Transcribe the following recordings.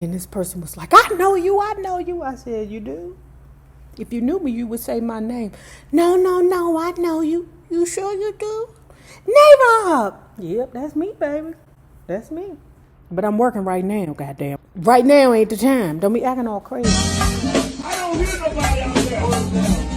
And this person was like, I know you, I know you. I said, you do? If you knew me, you would say my name. No, no, no, I know you. You sure you do? Name up. Yep, that's me, baby. That's me. But I'm working right now, goddamn. Right now ain't the time. Don't be acting all crazy. I don't hear nobody out there. Hold down.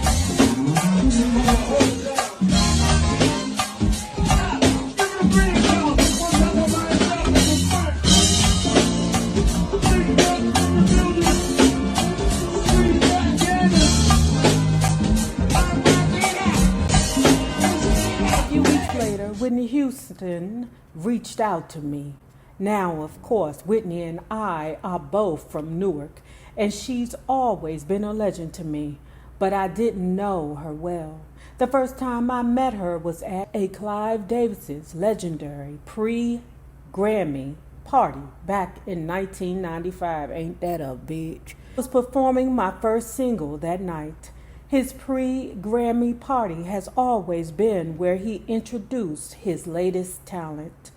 A few weeks later, Whitney Houston reached out to me. Now, of course, Whitney and I are both from Newark, and she's always been a legend to me, but I didn't know her well. The first time I met her was at a Clive Davis's legendary pre-Grammy party back in 1995. Ain't that a bitch? I was performing my first single that night. His pre-Grammy party has always been where he introduced his latest talent.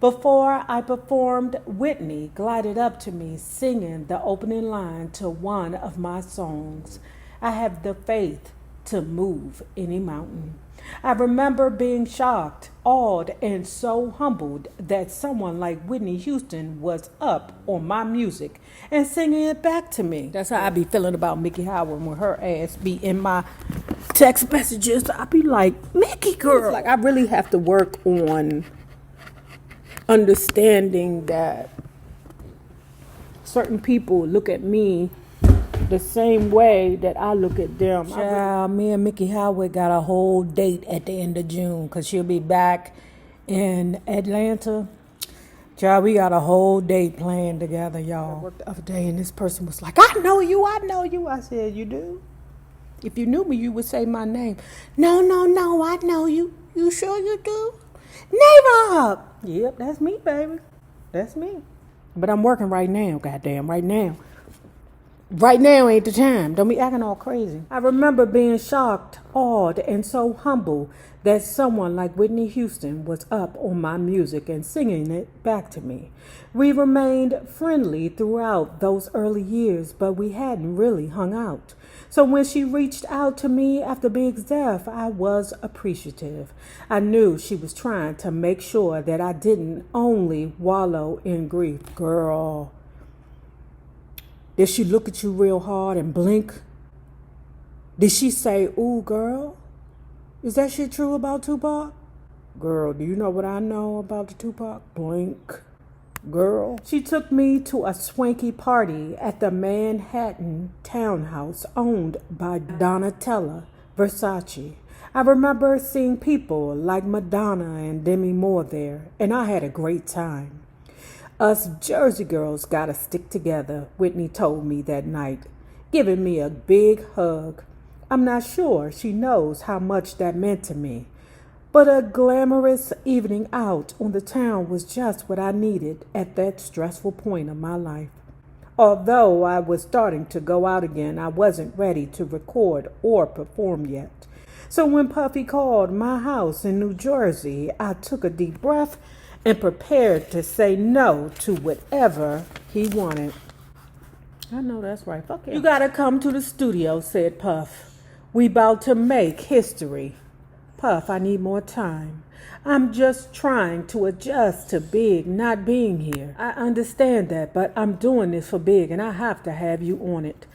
Before I performed, Whitney glided up to me singing the opening line to one of my songs, I Have the Faith to Move Any Mountain. I remember being shocked, awed, and so humbled that someone like Whitney Houston was up on my music and singing it back to me. That's how I be feeling about Mickey Howard when her ass be in my text messages. I be like, Mickey girl. It's like I really have to work on understanding that certain people look at me the same way that I look at them. Child, me and Mickey Howard got a whole date at the end of June because she'll be back in Atlanta. Child, we got a whole date planned together, y'all. I worked the other day and this person was like, I know you, I know you. I said, you do? If you knew me, you would say my name. No, no, no, I know you. You sure you do? Name up. Yep, that's me, baby. That's me. But I'm working right now, goddamn, right now. Right now ain't the time. Don't be acting all crazy. I remember being shocked, awed, and so humble that someone like Whitney Houston was up on my music and singing it back to me. We remained friendly throughout those early years, but we hadn't really hung out. So when she reached out to me after Big's death, I was appreciative. I knew she was trying to make sure that I didn't only wallow in grief. Girl, did she look at you real hard and blink? Did she say, ooh, girl, is that shit true about Tupac? Girl, do you know what I know about the Tupac? Blink. Girl. She took me to a swanky party at the Manhattan townhouse owned by Donatella Versace. I remember seeing people like Madonna and Demi Moore there, and I had a great time. Us Jersey girls gotta stick together, Whitney told me that night, giving me a big hug. I'm not sure she knows how much that meant to me, but a glamorous evening out on the town was just what I needed at that stressful point of my life. Although I was starting to go out again, I wasn't ready to record or perform yet. So when Puffy called my house in New Jersey, I took a deep breath and prepared to say no to whatever he wanted. I know that's right. Fuck it. You gotta come to the studio, said Puff. We about to make history. Puff, I need more time. I'm just trying to adjust to Big not being here. I understand that, but I'm doing this for Big and I have to have you on it.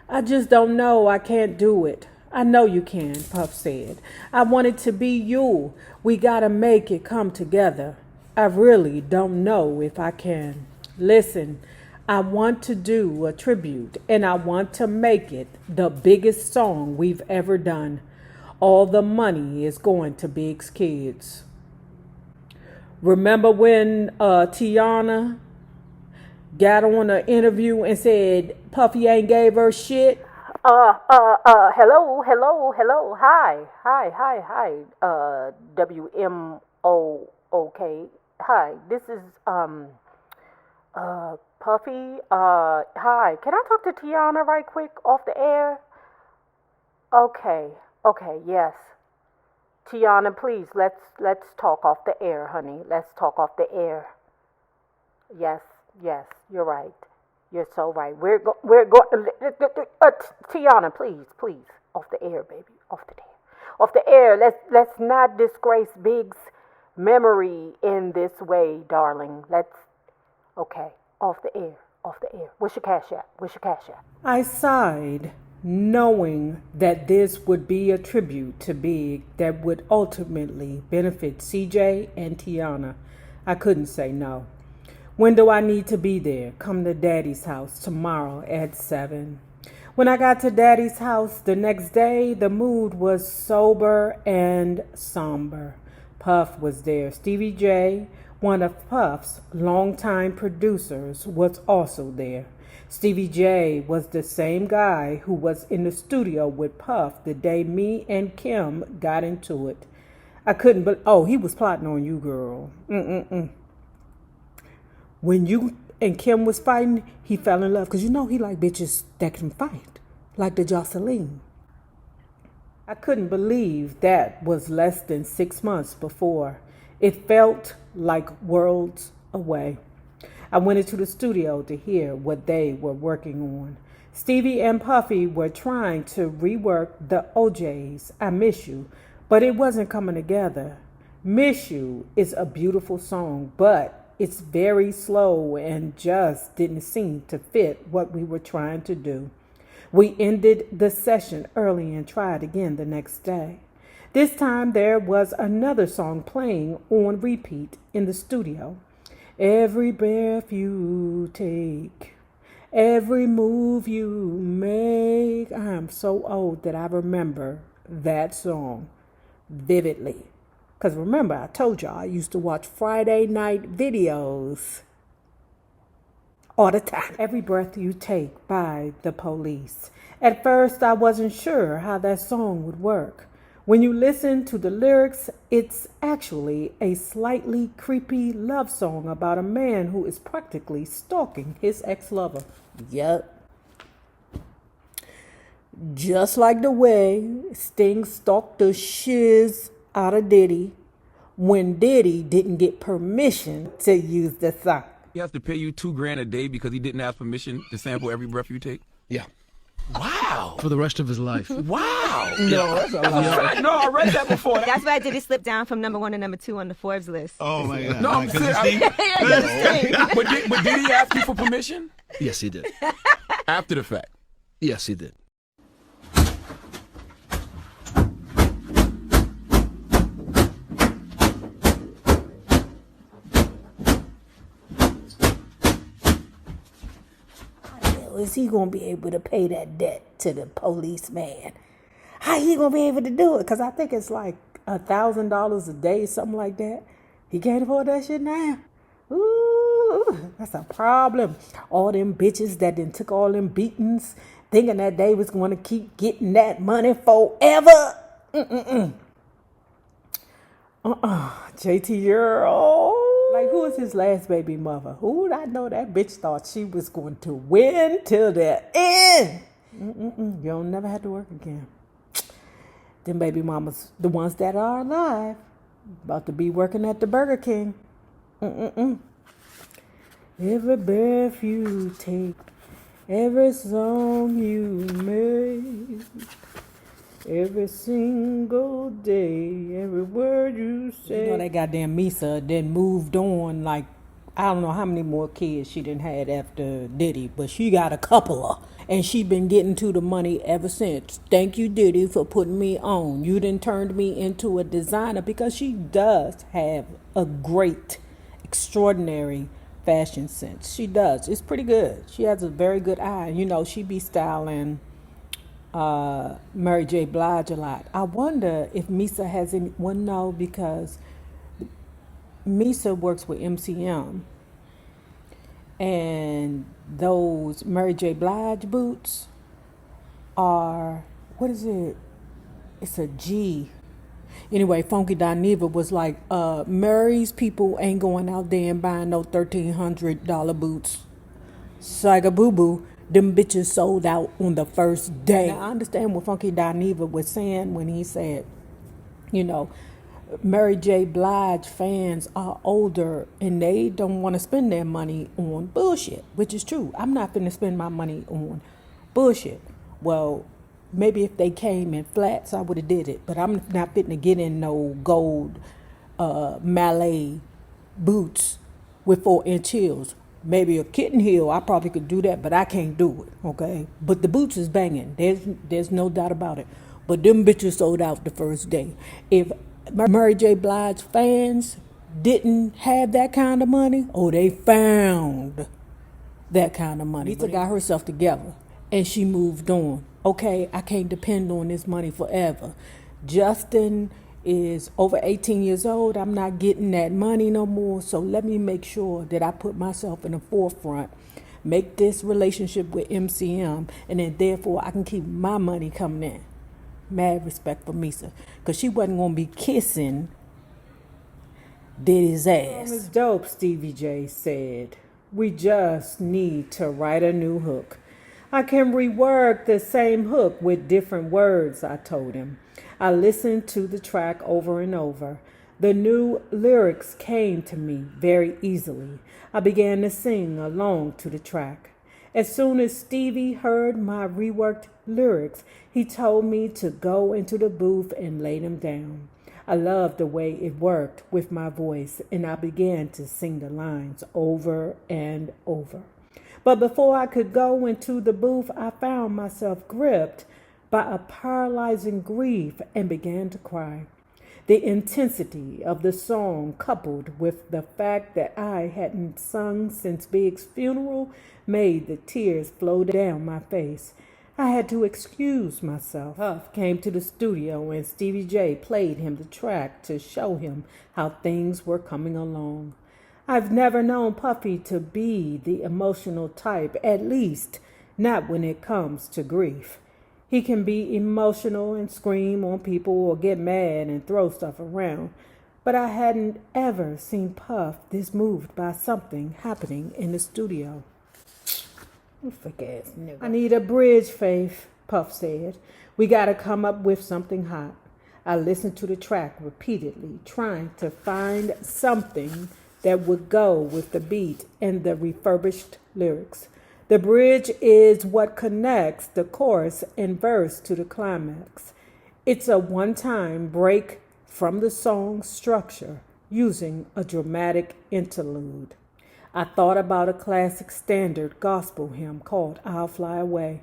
I just don't know. I can't do it. I know you can, Puff said. I want it to be you. We gotta make it come together. I really don't know if I can. Listen, I want to do a tribute and I want to make it the biggest song we've ever done. All the money is going to Big's kids. Remember when Tiana got on an interview and said Puffy ain't gave her shit? Hello, hi, WMOOK. Hi, this is, Puffy. Hi, can I talk to Tiana right quick off the air? Okay, yes. Tiana, please, let's talk off the air, honey. Let's talk off the air. Yes, you're right. You're so right. Tiana, please, off the air, baby, off the air. Let's not disgrace Big's memory in this way, darling. Okay, off the air. What's your cash app? I sighed, knowing that this would be a tribute to Big that would ultimately benefit CJ and Tiana. I couldn't say no. When do I need to be there? Come to Daddy's house tomorrow at 7. When I got to Daddy's house the next day, the mood was sober and somber. Puff was there. Stevie J, one of Puff's longtime producers, was also there. Stevie J was the same guy who was in the studio with Puff the day me and Kim got into it. I couldn't he was plotting on you, girl. When you and Kim was fighting, he fell in love. Because he like bitches that can fight. Like the Jocelyn. I couldn't believe that was less than 6 months before. It felt like worlds away. I went into the studio to hear what they were working on. Stevie and Puffy were trying to rework the OJ's I Miss You, but it wasn't coming together. Miss You is a beautiful song, but it's very slow and just didn't seem to fit what we were trying to do. We ended the session early and tried again the next day. This time there was another song playing on repeat in the studio. Every breath you take, every move you make. I am so old that I remember that song vividly. Because remember, I told y'all I used to watch Friday night videos all the time. Every Breath You Take by The Police. At first, I wasn't sure how that song would work. When you listen to the lyrics, it's actually a slightly creepy love song about a man who is practically stalking his ex-lover. Yep. Just like the way Sting stalked the shiz out of Diddy when Diddy didn't get permission to use the song. He has to pay you $2,000 a day because he didn't ask permission to sample Every Breath You Take? Yeah. Wow. For the rest of his life. Wow. No, that's a lot. No, I read that before. That's why Diddy slipped down from number 1 to number 2 on the Forbes list. Oh, my God. No, I'm serious. But did he ask you for permission? Yes, he did. After the fact? Yes, he did. Is he going to be able to pay that debt to the policeman? How he going to be able to do it? Because I think it's like $1,000 a day, something like that. He can't afford that shit now. Ooh, that's a problem. All them bitches that then took all them beatings, thinking that they was going to keep getting that money forever. JT Earl. Like, who is his last baby mother? Who would I know that bitch thought she was going to win till the end? You'll never have to work again. Them baby mamas, the ones that are alive, about to be working at the Burger King. Every breath you take, every song you make, every single day, every word you say. You know that goddamn Misa then moved on like, I don't know how many more kids she done had after Diddy, but she got a couple of. And she been getting to the money ever since. Thank you, Diddy, for putting me on. You done turned me into a designer, because she does have a great, extraordinary fashion sense. She does. It's pretty good. She has a very good eye. You know, she be styling Mary J. Blige a lot. I wonder if Misa has anyone know, because Misa works with MCM, and those Mary J. Blige boots are, what is it? It's a G. Anyway, Funky Dineva was like, Mary's people ain't going out there and buying no $1,300 boots. Saiga Boo Boo. Them bitches sold out on the first day. Now, I understand what Funky Dineva was saying when he said, you know, Mary J. Blige fans are older and they don't want to spend their money on bullshit, which is true. I'm not finna spend my money on bullshit. Well, maybe if they came in flats, I would have did it, but I'm not finna get in no gold Malay boots with 4-inch heels. Maybe a kitten heel, I probably could do that, but I can't do it, okay? But the boots is banging. There's no doubt about it. But them bitches sold out the first day. If Mary J. Blige fans didn't have that kind of money, they found that kind of money. Lisa got herself together and she moved on. Okay, I can't depend on this money forever. Justin is over 18 years old. I'm not getting that money no more. So let me make sure that I put myself in the forefront, make this relationship with MCM, and then therefore I can keep my money coming in. Mad respect for Misa, because she wasn't going to be kissing Diddy's ass. It's dope, Stevie J said. We just need to write a new hook. I can rework the same hook with different words, I told him. I listened to the track over and over. The new lyrics came to me very easily. I began to sing along to the track. As soon as Stevie heard my reworked lyrics, he told me to go into the booth and lay them down. I loved the way it worked with my voice, and I began to sing the lines over and over. But before I could go into the booth, I found myself gripped by a paralyzing grief and began to cry. The intensity of the song, coupled with the fact that I hadn't sung since Big's funeral, made the tears flow down my face. I had to excuse myself. Puff came to the studio and Stevie J played him the track to show him how things were coming along. I've never known Puffy to be the emotional type, at least not when it comes to grief. He can be emotional and scream on people or get mad and throw stuff around, but I hadn't ever seen Puff this moved by something happening in the studio. Fake-ass nigga. I need a bridge, Faith, Puff said. We gotta come up with something hot. I listened to the track repeatedly, trying to find something that would go with the beat and the refurbished lyrics. The bridge is what connects the chorus and verse to the climax. It's a one-time break from the song's structure using a dramatic interlude. I thought about a classic standard gospel hymn called I'll Fly Away.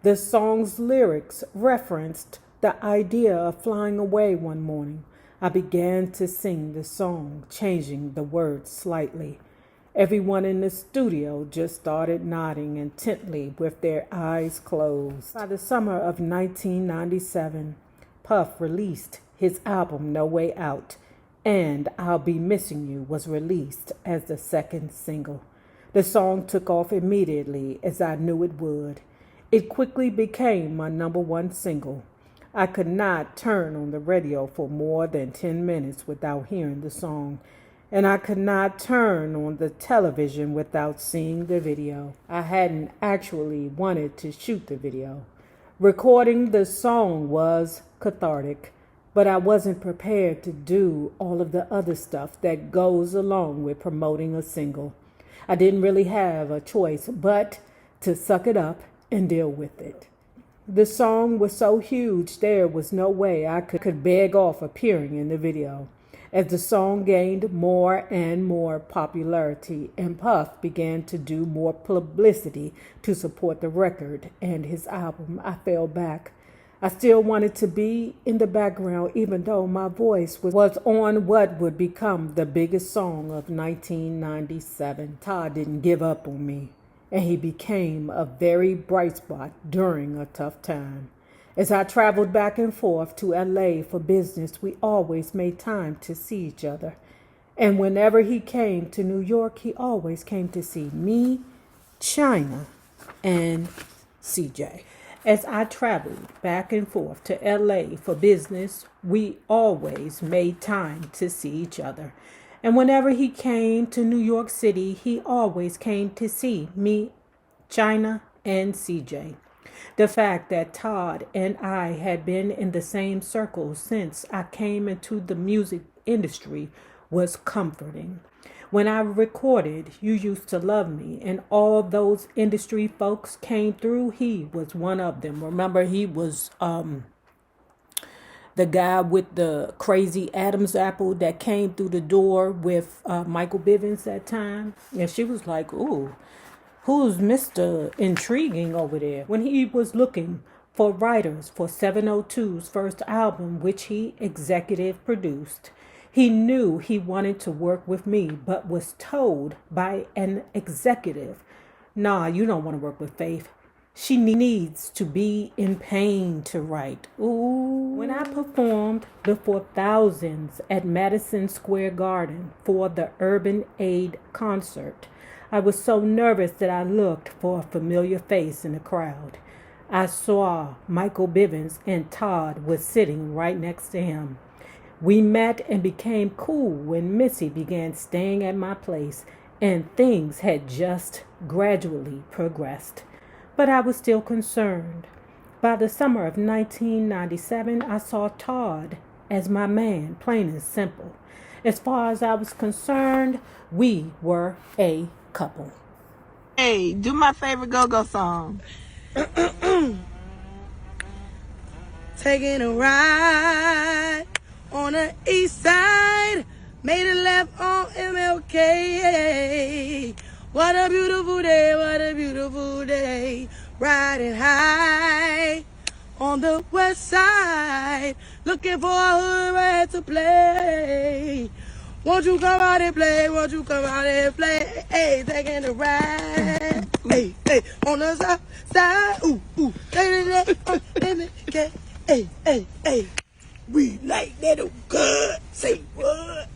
The song's lyrics referenced the idea of flying away one morning. I began to sing the song, changing the words slightly. Everyone in the studio just started nodding intently with their eyes closed. By the summer of 1997, Puff released his album No Way Out, and I'll Be Missing You was released as the second single. The song took off immediately, as I knew it would. It quickly became my #1 single. I could not turn on the radio for more than 10 minutes without hearing the song, and I could not turn on the television without seeing the video. I hadn't actually wanted to shoot the video. Recording the song was cathartic, but I wasn't prepared to do all of the other stuff that goes along with promoting a single. I didn't really have a choice but to suck it up and deal with it. The song was so huge there was no way I could beg off appearing in the video. As the song gained more and more popularity and Puff began to do more publicity to support the record and his album, I fell back. I still wanted to be in the background even though my voice was on what would become the biggest song of 1997. Todd didn't give up on me, and he became a very bright spot during a tough time. As I traveled back and forth to LA for business, we always made time to see each other. And whenever he came to New York, he always came to see me, China, and CJ. As I traveled back and forth to LA for business, we always made time to see each other. And whenever he came to New York City, he always came to see me, China, and CJ. The fact that Todd and I had been in the same circle since I came into the music industry was comforting. When I recorded You Used to Love Me and all those industry folks came through, he was one of them. Remember, he was the guy with the crazy Adam's apple that came through the door with Michael Bivins that time. And she was like, ooh, who's Mr. Intriguing over there? When he was looking for writers for 702's first album, which he executive produced, he knew he wanted to work with me, but was told by an executive, nah, you don't want to work with Faith. She needs to be in pain to write. Ooh. When I performed before thousands at Madison Square Garden for the Urban Aid concert, I was so nervous that I looked for a familiar face in the crowd. I saw Michael Bivins and Todd was sitting right next to him. We met and became cool when Missy began staying at my place, and things had just gradually progressed. But I was still concerned. By the summer of 1997, I saw Todd as my man, plain and simple. As far as I was concerned, we were a couple. Hey, do my favorite go-go song. Taking a ride on the east side, made a left on MLK. What a beautiful day, what a beautiful day. Riding high on the west side, looking for a hood rat to play. Won't you come out and play, won't you come out and play? Hey, taking a ride, hey, hey, on the south side, ooh, ooh, MLK. Hey, hey, hey. We like that good. Say what?